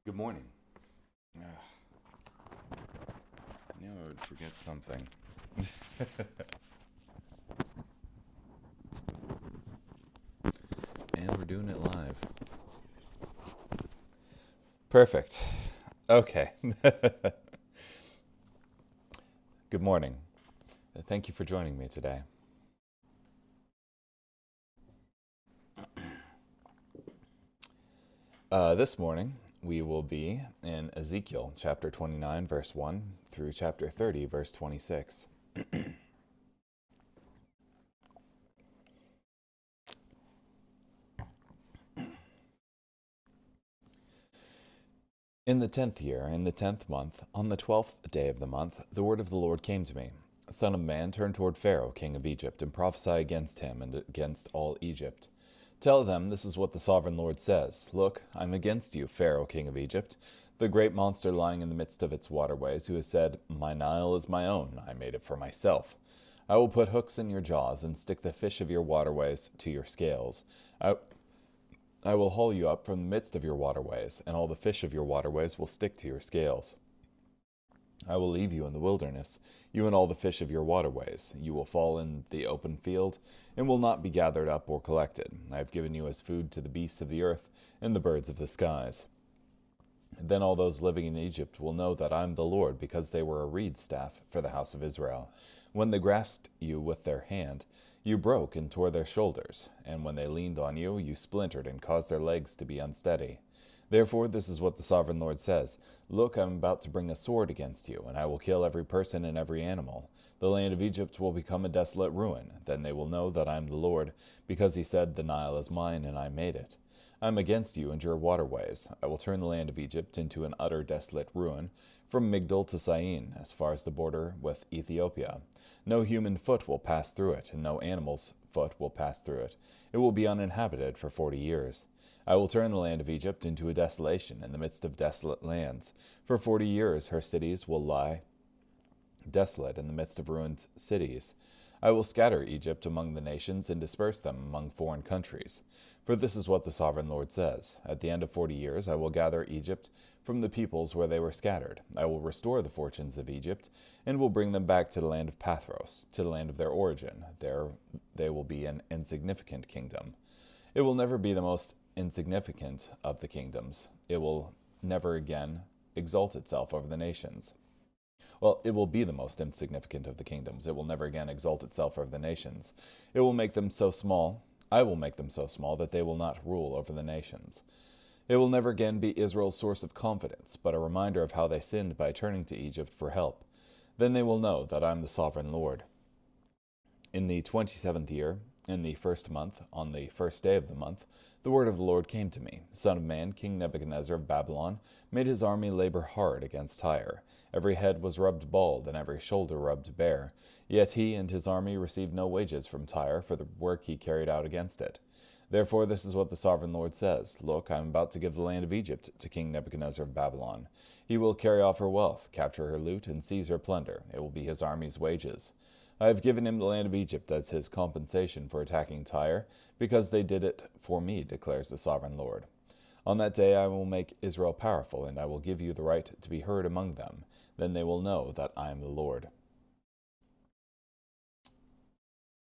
Good morning. Ugh, I knew I would forget something. And we're doing it live. Perfect. Okay. Good morning. Thank you for joining me today. This morning, we will be in Ezekiel chapter 29, verse 1 through chapter 30, verse 26. In the 10th year, in the 10th month, on the 12th day of the month, the word of the Lord came to me. Son of man, turn toward Pharaoh, king of Egypt, and prophesy against him and against all Egypt. Tell them, this is what the sovereign Lord says. Look, I'm against you, Pharaoh, king of Egypt, the great monster lying in the midst of its waterways, who has said, My Nile is my own, I made it for myself. I will put hooks in your jaws and stick the fish of your waterways to your scales. I will haul you up from the midst of your waterways, and all the fish of your waterways will stick to your scales. I will leave you in the wilderness, you and all the fish of your waterways. You will fall in the open field, and will not be gathered up or collected. I have given you as food to the beasts of the earth and the birds of the skies. Then all those living in Egypt will know that I am the Lord, because they were a reed staff for the house of Israel. When they grasped you with their hand, you broke and tore their shoulders, and when they leaned on you, you splintered and caused their legs to be unsteady. Therefore, this is what the sovereign Lord says. Look, I am about to bring a sword against you, and I will kill every person and every animal. The land of Egypt will become a desolate ruin. Then they will know that I am the Lord, because he said, The Nile is mine, and I made it. I am against you and your waterways. I will turn the land of Egypt into an utter desolate ruin, from Migdol to Syene, as far as the border with Ethiopia. No human foot will pass through it, and no animal's foot will pass through it. It will be uninhabited for 40 years. I will turn the land of Egypt into a desolation in the midst of desolate lands. For 40 years her cities will lie desolate in the midst of ruined cities. I will scatter Egypt among the nations and disperse them among foreign countries. For this is what the sovereign Lord says. At the end of 40 years I will gather Egypt from the peoples where they were scattered. I will restore the fortunes of Egypt, and will bring them back to the land of Pathros, to the land of their origin. There they will be an insignificant kingdom. It will never be the most insignificant of the kingdoms. It will never again exalt itself over the nations. Well, it will be the most insignificant of the kingdoms. It will never again exalt itself over the nations. It will make them so small, I will make them so small that they will not rule over the nations. It will never again be Israel's source of confidence, but a reminder of how they sinned by turning to Egypt for help. Then they will know that I am the sovereign Lord. In the 27th year, in the first month, on the first day of the month, the word of the Lord came to me. Son of man, King Nebuchadnezzar of Babylon made his army labor hard against Tyre. Every head was rubbed bald, and every shoulder rubbed bare. Yet he and his army received no wages from Tyre for the work he carried out against it. Therefore this is what the sovereign Lord says. Look, I am about to give the land of Egypt to King Nebuchadnezzar of Babylon. He will carry off her wealth, capture her loot, and seize her plunder. It will be his army's wages. I have given him the land of Egypt as his compensation for attacking Tyre, because they did it for me, declares the sovereign Lord. On that day I will make Israel powerful, and I will give you the right to be heard among them. Then they will know that I am the Lord.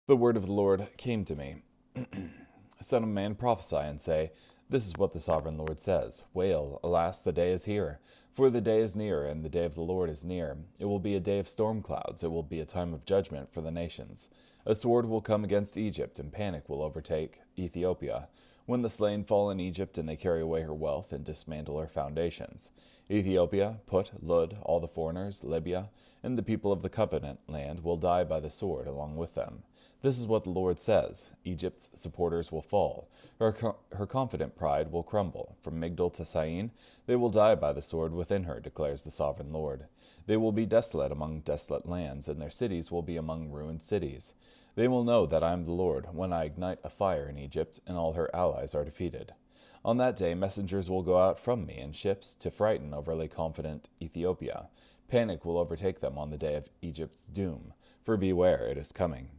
The word of the Lord came to me. Son of man, prophesy and say, This is what the sovereign Lord says. Wail, alas, the day is here. For the day is near, and the day of the Lord is near. It will be a day of storm clouds. It will be a time of judgment for the nations. A sword will come against Egypt, and panic will overtake Ethiopia. When the slain fall in Egypt, and they carry away her wealth and dismantle her foundations. Ethiopia, Put, Lud, all the foreigners, Libya, and the people of the covenant land will die by the sword along with them. This is what the Lord says. Egypt's supporters will fall. Her confident pride will crumble. From Migdol to Syene, they will die by the sword within her, declares the sovereign Lord. They will be desolate among desolate lands, and their cities will be among ruined cities. They will know that I am the Lord, when I ignite a fire in Egypt, and all her allies are defeated. On that day, messengers will go out from me in ships to frighten overly confident Ethiopia. Panic will overtake them on the day of Egypt's doom, for beware, it is coming.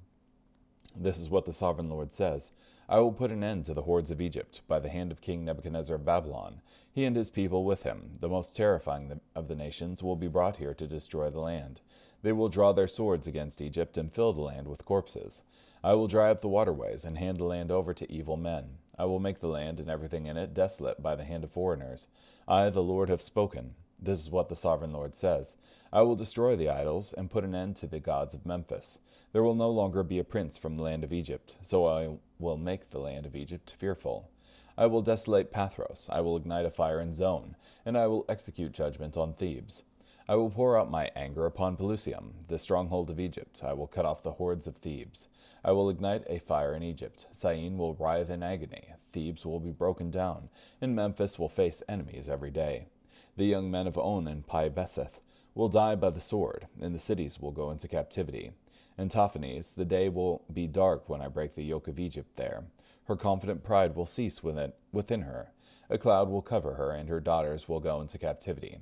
This is what the sovereign Lord says. I will put an end to the hordes of Egypt by the hand of King Nebuchadnezzar of Babylon. He and his people with him, the most terrifying of the nations, will be brought here to destroy the land. They will draw their swords against Egypt and fill the land with corpses. I will dry up the waterways and hand the land over to evil men. I will make the land and everything in it desolate by the hand of foreigners. I, the Lord, have spoken. This is what the sovereign Lord says. I will destroy the idols and put an end to the gods of Memphis. There will no longer be a prince from the land of Egypt, so I will make the land of Egypt fearful. I will desolate Pathros, I will ignite a fire in Zone, and I will execute judgment on Thebes. I will pour out my anger upon Pelusium, the stronghold of Egypt. I will cut off the hordes of Thebes. I will ignite a fire in Egypt. Syene will writhe in agony. Thebes will be broken down, and Memphis will face enemies every day. The young men of On and Pi-Beseth will die by the sword, and the cities will go into captivity. In Taphanes, the day will be dark when I break the yoke of Egypt there. Her confident pride will cease within her. A cloud will cover her, and her daughters will go into captivity.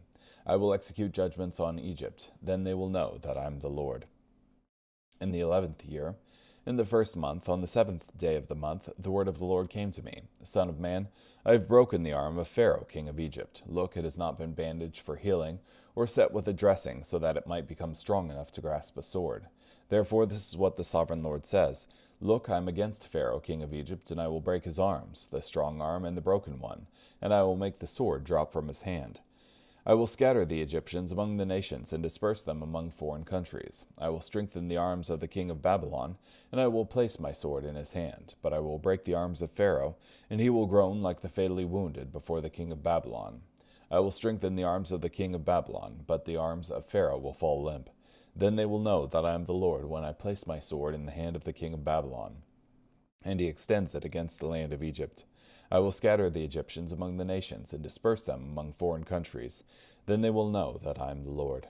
I will execute judgments on Egypt. Then they will know that I am the Lord. In the 11th year, in the first month, on the 7th day of the month, the word of the Lord came to me. Son of man, I have broken the arm of Pharaoh, king of Egypt. Look, it has not been bandaged for healing, or set with a dressing, so that it might become strong enough to grasp a sword. Therefore, this is what the sovereign Lord says. Look, I am against Pharaoh, king of Egypt, and I will break his arms, the strong arm and the broken one, and I will make the sword drop from his hand. I will scatter the Egyptians among the nations and disperse them among foreign countries. I will strengthen the arms of the king of Babylon, and I will place my sword in his hand. But I will break the arms of Pharaoh, and he will groan like the fatally wounded before the king of Babylon. I will strengthen the arms of the king of Babylon, but the arms of Pharaoh will fall limp. Then they will know that I am the Lord when I place my sword in the hand of the king of Babylon, and he extends it against the land of Egypt. I will scatter the Egyptians among the nations and disperse them among foreign countries. Then they will know that I am the Lord.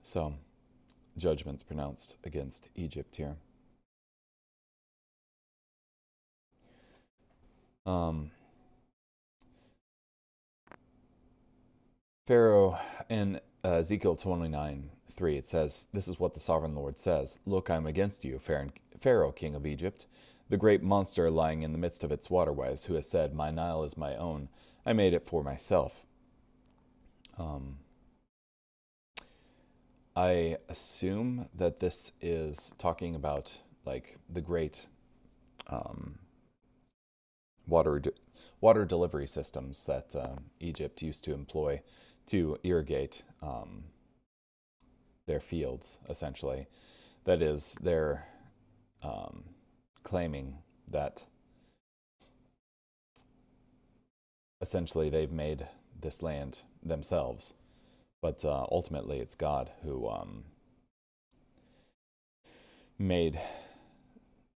So, judgments pronounced against Egypt here. Pharaoh in Ezekiel 29:3, it says, "This is what the sovereign Lord says. Look, I am against you, Pharaoh, king of Egypt, the great monster lying in the midst of its waterways, who has said, my Nile is my own. I made it for myself." I assume that this is talking about like the great water delivery systems that Egypt used to employ to irrigate their fields, essentially. That is, they're claiming that essentially they've made this land themselves, but ultimately it's God who made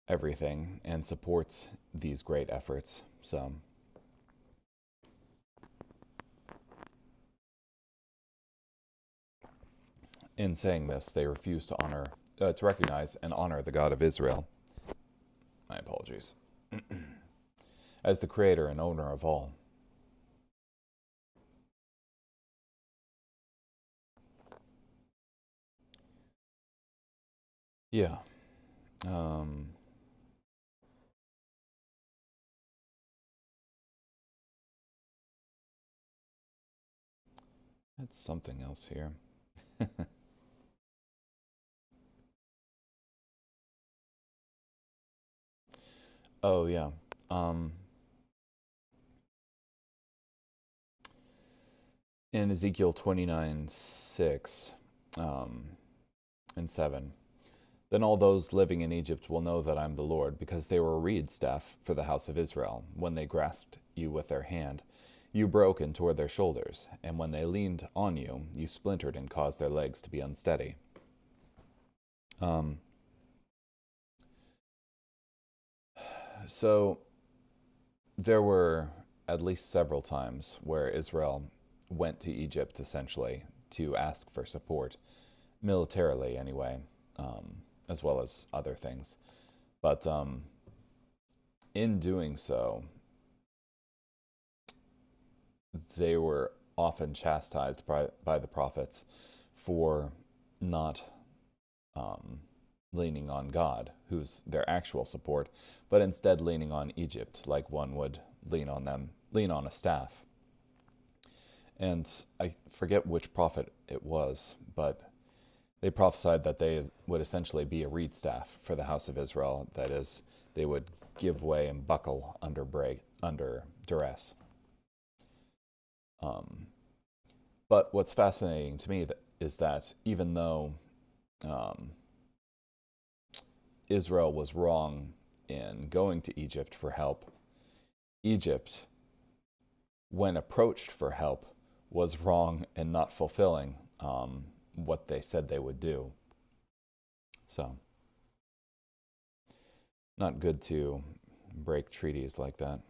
everything and supports these great efforts. So in saying this, they refuse to recognize and honor the God of Israel. My apologies. As the creator and owner of all. Yeah. That's something else here. Oh, yeah. In Ezekiel 29:6 and 7, then all those living in Egypt will know that I am the Lord, because they were a reed staff for the house of Israel. When they grasped you with their hand, you broke and tore their shoulders, and when they leaned on you, you splintered and caused their legs to be unsteady. So there were at least several times where Israel went to Egypt, essentially, to ask for support, militarily anyway, as well as other things. But in doing so, they were often chastised by the prophets for not leaning on God, who's their actual support, but instead leaning on Egypt, like one would lean on a staff. And I forget which prophet it was, but they prophesied that they would essentially be a reed staff for the house of Israel. That is, they would give way and buckle under duress. But what's fascinating to me is that even though Israel was wrong in going to Egypt for help, Egypt, when approached for help, was wrong in not fulfilling what they said they would do. So, not good to break treaties like that.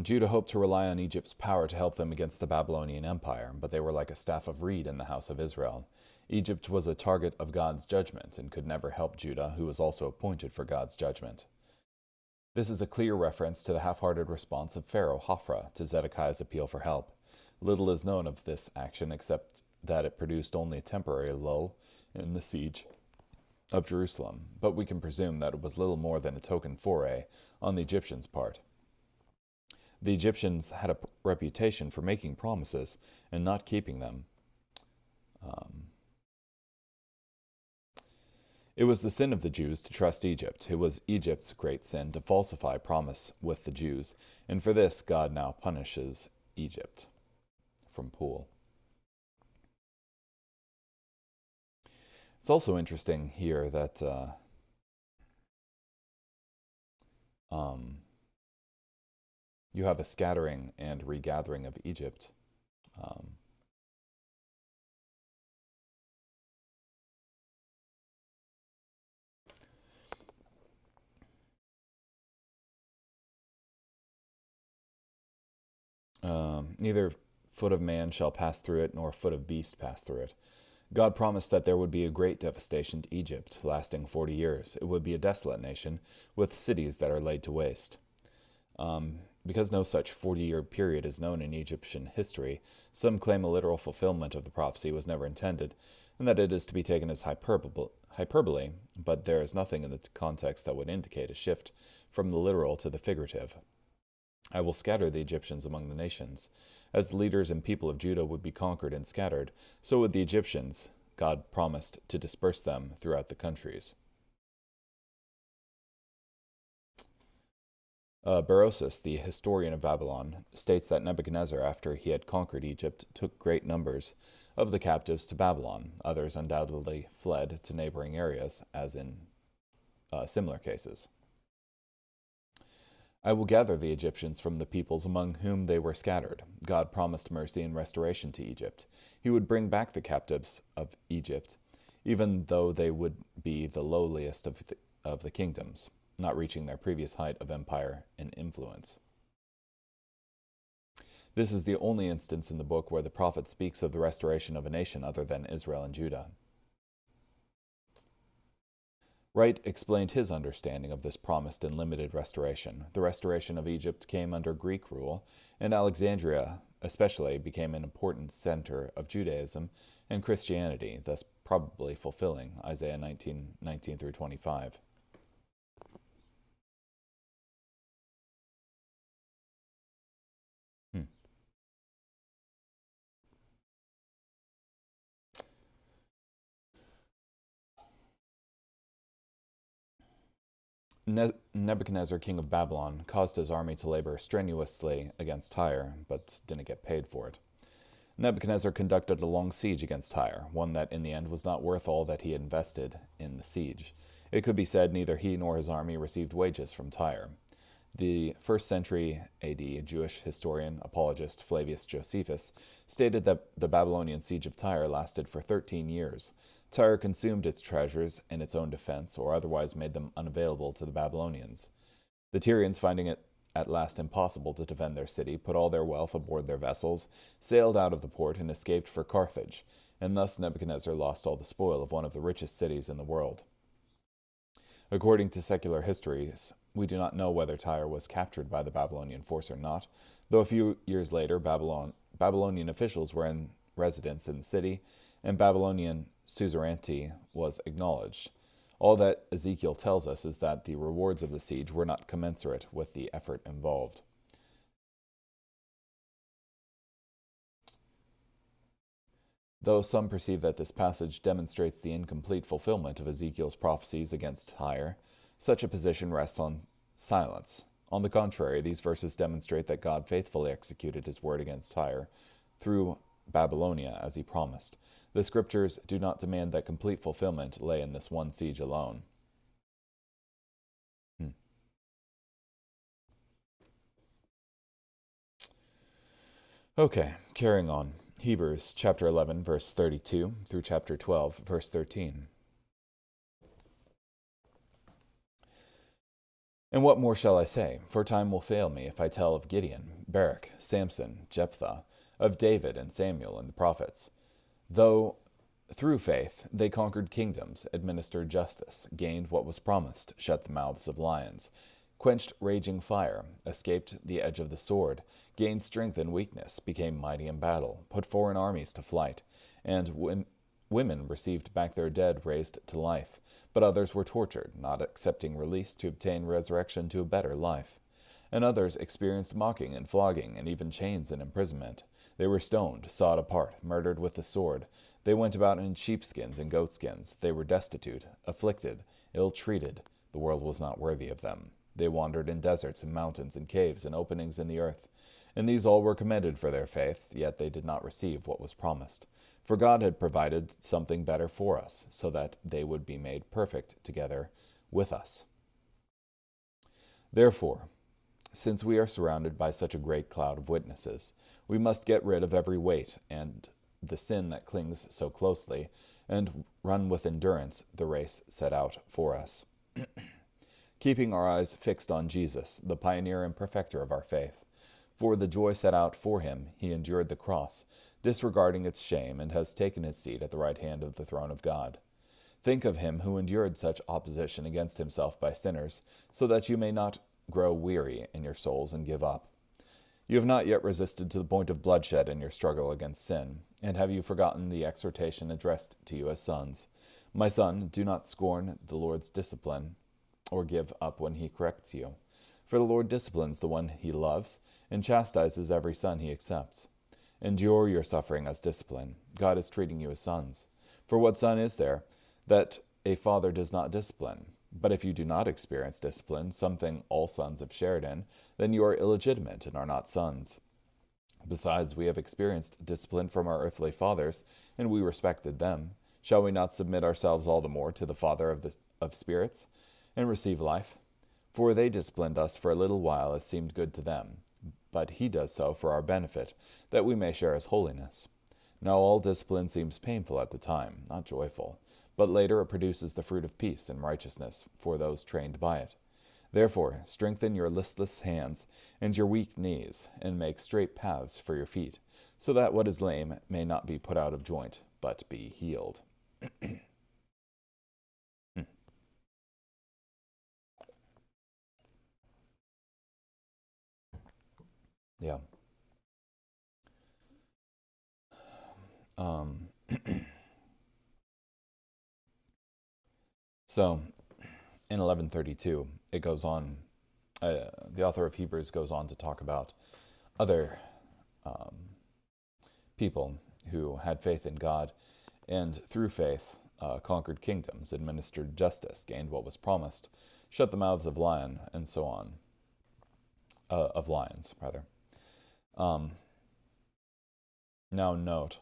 Judah hoped to rely on Egypt's power to help them against the Babylonian Empire, but they were like a staff of reed in the house of Israel. Egypt was a target of God's judgment and could never help Judah, who was also appointed for God's judgment. This is a clear reference to the half-hearted response of Pharaoh Hophra to Zedekiah's appeal for help. Little is known of this action except that it produced only a temporary lull in the siege of Jerusalem, but we can presume that it was little more than a token foray on the Egyptians' part. The Egyptians had a reputation for making promises and not keeping them. It was the sin of the Jews to trust Egypt. It was Egypt's great sin to falsify promise with the Jews, and for this God now punishes Egypt. From Poole. It's also interesting here that you have a scattering and regathering of Egypt. Neither foot of man shall pass through it, nor foot of beast pass through it. God promised that there would be a great devastation to Egypt, lasting 40 years. It would be a desolate nation, with cities that are laid to waste. Because no such 40-year period is known in Egyptian history, some claim a literal fulfillment of the prophecy was never intended, and that it is to be taken as hyperbole, but there is nothing in the context that would indicate a shift from the literal to the figurative. I will scatter the Egyptians among the nations. As the leaders and people of Judah would be conquered and scattered, so would the Egyptians. God promised to disperse them throughout the countries. Berosus, the historian of Babylon, states that Nebuchadnezzar, after he had conquered Egypt, took great numbers of the captives to Babylon. Others undoubtedly fled to neighboring areas, as in similar cases. I will gather the Egyptians from the peoples among whom they were scattered. God promised mercy and restoration to Egypt. He would bring back the captives of Egypt, even though they would be the lowliest of the kingdoms, not reaching their previous height of empire and influence. This is the only instance in the book where the prophet speaks of the restoration of a nation other than Israel and Judah. Wright explained his understanding of this promised and limited restoration. The restoration of Egypt came under Greek rule, and Alexandria especially became an important center of Judaism and Christianity, thus probably fulfilling Isaiah 19 through 25. Nebuchadnezzar, king of Babylon, caused his army to labor strenuously against Tyre, but didn't get paid for it. Nebuchadnezzar conducted a long siege against Tyre, one that in the end was not worth all that he invested in the siege. It could be said neither he nor his army received wages from Tyre. The 1st century AD Jewish historian, apologist Flavius Josephus stated that the Babylonian siege of Tyre lasted for 13 years. Tyre consumed its treasures in its own defense, or otherwise made them unavailable to the Babylonians. The Tyrians, finding it at last impossible to defend their city, put all their wealth aboard their vessels, sailed out of the port, and escaped for Carthage, and thus Nebuchadnezzar lost all the spoil of one of the richest cities in the world. According to secular histories, we do not know whether Tyre was captured by the Babylonian force or not, though a few years later Babylonian officials were in residence in the city, and Babylonian suzerainty was acknowledged. All that Ezekiel tells us is that the rewards of the siege were not commensurate with the effort involved. Though some perceive that this passage demonstrates the incomplete fulfillment of Ezekiel's prophecies against Tyre, such a position rests on silence. On the contrary, these verses demonstrate that God faithfully executed his word against Tyre through Babylonia as he promised. The scriptures do not demand that complete fulfillment lay in this one siege alone. Okay, carrying on. Hebrews chapter 11, verse 32 through chapter 12, verse 13. And what more shall I say? For time will fail me if I tell of Gideon, Barak, Samson, Jephthah, of David and Samuel and the prophets. Though through faith they conquered kingdoms, administered justice, gained what was promised, shut the mouths of lions, quenched raging fire, escaped the edge of the sword, gained strength in weakness, became mighty in battle, put foreign armies to flight, and women received back their dead raised to life, but others were tortured, not accepting release to obtain resurrection to a better life. And others experienced mocking and flogging, and even chains and imprisonment. They were stoned, sawed apart, murdered with the sword. They went about in sheepskins and goatskins. They were destitute, afflicted, ill-treated. The world was not worthy of them. They wandered in deserts and mountains and caves and openings in the earth. And these all were commended for their faith, yet they did not receive what was promised. For God had provided something better for us, so that they would be made perfect together with us. Therefore, since we are surrounded by such a great cloud of witnesses, we must get rid of every weight and the sin that clings so closely, and run with endurance the race set out for us, keeping our eyes fixed on Jesus, the pioneer and perfecter of our faith. For the joy set out for him, he endured the cross, disregarding its shame, and has taken his seat at the right hand of the throne of God. Think of him who endured such opposition against himself by sinners, so that you may not grow weary in your souls and give up. You have not yet resisted to the point of bloodshed in your struggle against sin, and have you forgotten the exhortation addressed to you as sons? My son, do not scorn the Lord's discipline, or give up when he corrects you. For the Lord disciplines the one he loves, and chastises every son he accepts. Endure your suffering as discipline. God is treating you as sons. For what son is there that a father does not discipline? But if you do not experience discipline, something all sons have shared in, then you are illegitimate and are not sons. Besides, we have experienced discipline from our earthly fathers, and we respected them. Shall we not submit ourselves all the more to the Father of spirits, and receive life? For they disciplined us for a little while as seemed good to them, but he does so for our benefit, that we may share his holiness. Now all discipline seems painful at the time, not joyful, but later it produces the fruit of peace and righteousness for those trained by it. Therefore, strengthen your listless hands and your weak knees, and make straight paths for your feet, so that what is lame may not be put out of joint, but be healed. Yeah. So, in 1132, it goes on, the author of Hebrews goes on to talk about other people who had faith in God, and through faith conquered kingdoms, administered justice, gained what was promised, shut the mouths of lions, and so on. Of lions, rather. Now note,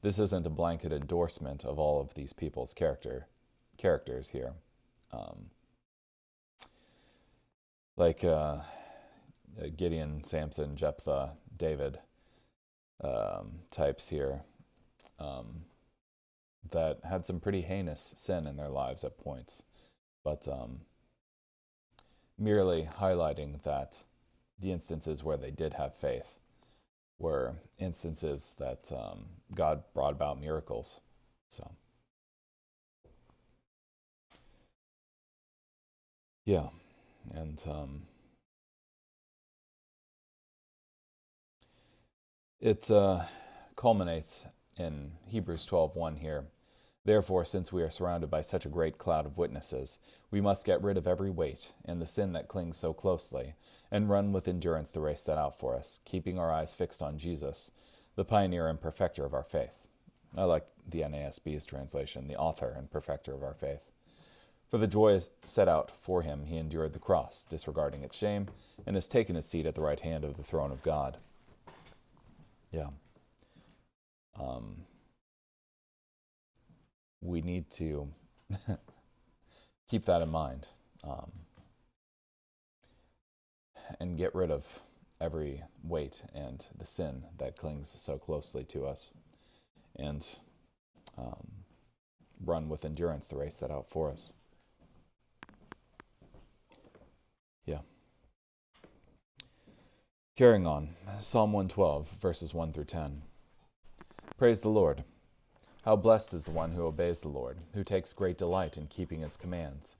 this isn't a blanket endorsement of all of these people's characters here. Like Gideon, Samson, Jephthah, David types here that had some pretty heinous sin in their lives at points, but merely highlighting that the instances where they did have faith were instances that God brought about miracles. So, Yeah, and it culminates in Hebrews 12:1 here. Therefore, since we are surrounded by such a great cloud of witnesses, we must get rid of every weight and the sin that clings so closely, and run with endurance the race set out for us, keeping our eyes fixed on Jesus, the pioneer and perfecter of our faith. I like the NASB's translation, the author and perfecter of our faith. For the joy set out for him, he endured the cross, disregarding its shame, and has taken his seat at the right hand of the throne of God. Yeah. We need to keep that in mind, and get rid of every weight and the sin that clings so closely to us, and run with endurance the race set out for us. Yeah. Carrying on, Psalm 112, verses 1 through 10. Praise the Lord. How blessed is the one who obeys the Lord, who takes great delight in keeping his commands.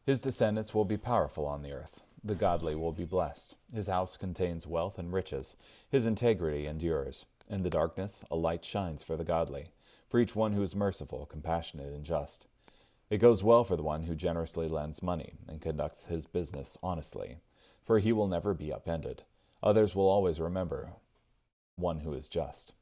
His descendants will be powerful on the earth. The godly will be blessed. His house contains wealth and riches. His integrity endures. In the darkness, a light shines for the godly, for each one who is merciful, compassionate, and just. It goes well for the one who generously lends money and conducts his business honestly, for he will never be upended. Others will always remember one who is just.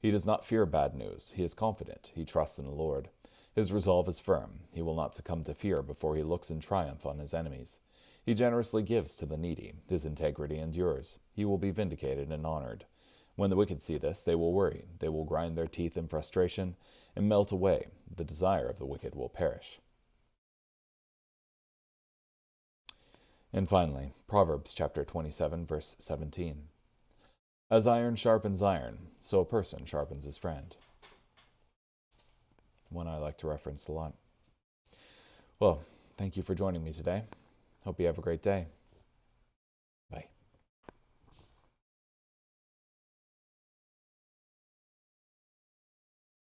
He does not fear bad news. He is confident. He trusts in the Lord. His resolve is firm. He will not succumb to fear before he looks in triumph on his enemies. He generously gives to the needy. His integrity endures. He will be vindicated and honored. When the wicked see this, they will worry. They will grind their teeth in frustration and melt away. The desire of the wicked will perish. And finally, Proverbs chapter 27, verse 17. As iron sharpens iron, so a person sharpens his friend. One I like to reference a lot. Well, thank you for joining me today. Hope you have a great day.